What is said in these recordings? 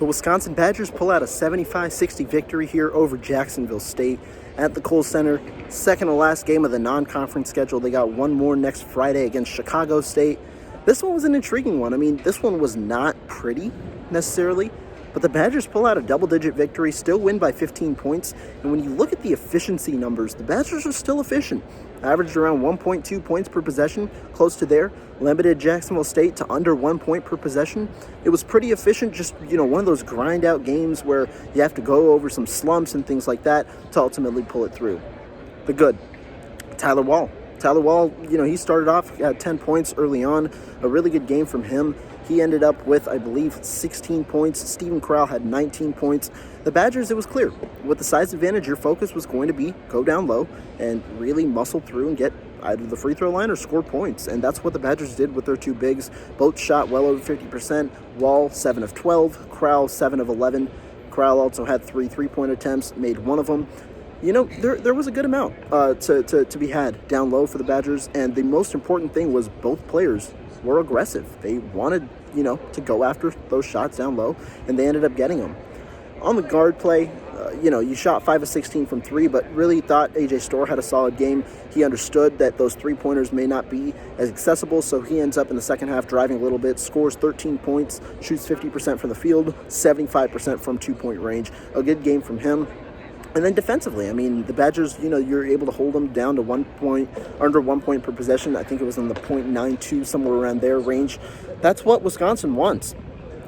The Wisconsin Badgers pull out a 75-60 victory here over Jacksonville State at the Kohl Center. Second to last game of the non-conference schedule. They got one more next Friday against Chicago State. This one was an intriguing one. I mean, this one was not pretty necessarily, but the Badgers pull out a double-digit victory, still win by 15 points. And when you look at the efficiency numbers, the Badgers are still efficient. Averaged around 1.2 points per possession, close to there. Limited Jacksonville State to under 1 point per possession. It was pretty efficient, just, one of those grind-out games where you have to go over some slumps and things like that to ultimately pull it through. The good, Tyler Wall. He started off at 10 points early on. A really good game from him. He ended up with, I believe, 16 points. Steven Corral had 19 points. The Badgers, it was clear. With the size advantage, your focus was going to be go down low and really muscle through and get either the free throw line or score points. And that's what the Badgers did with their two bigs. Both shot well over 50%. Wall, 7 of 12. Corral, 7 of 11. Corral also had 3 3-point attempts, made one of them. There was a good amount to be had down low for the Badgers. And the most important thing was both players were aggressive. They wanted, to go after those shots down low, and they ended up getting them. On the guard play, you shot 5 of 16 from 3, but really thought A.J. Storr had a solid game. He understood that those three-pointers may not be as accessible, so he ends up in the second half driving a little bit, scores 13 points, shoots 50% from the field, 75% from two-point range. A good game from him. And then defensively, the Badgers, you're able to hold them down to under 1 point per possession. I think it was in the 0.92, somewhere around their range. That's what Wisconsin wants.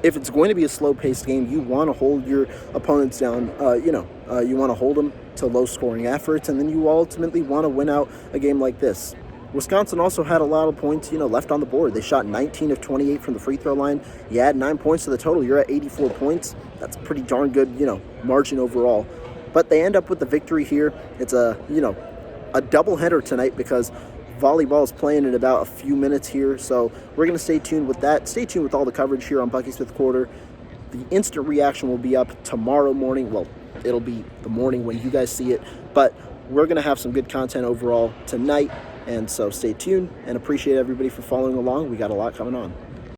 If it's going to be a slow-paced game, you want to hold your opponents down. You want to hold them to low-scoring efforts, and then you ultimately want to win out a game like this. Wisconsin also had a lot of points, left on the board. They shot 19 of 28 from the free throw line. You add 9 points to the total, you're at 84 points. That's pretty darn good, margin overall. But they end up with the victory here. It's a doubleheader tonight because volleyball is playing in about a few minutes here. So we're going to stay tuned with that. Stay tuned with all the coverage here on Bucky's Fifth Quarter. The instant reaction will be up tomorrow morning. Well, it'll be the morning when you guys see it. But we're going to have some good content overall tonight. And so stay tuned and appreciate everybody for following along. We got a lot coming on.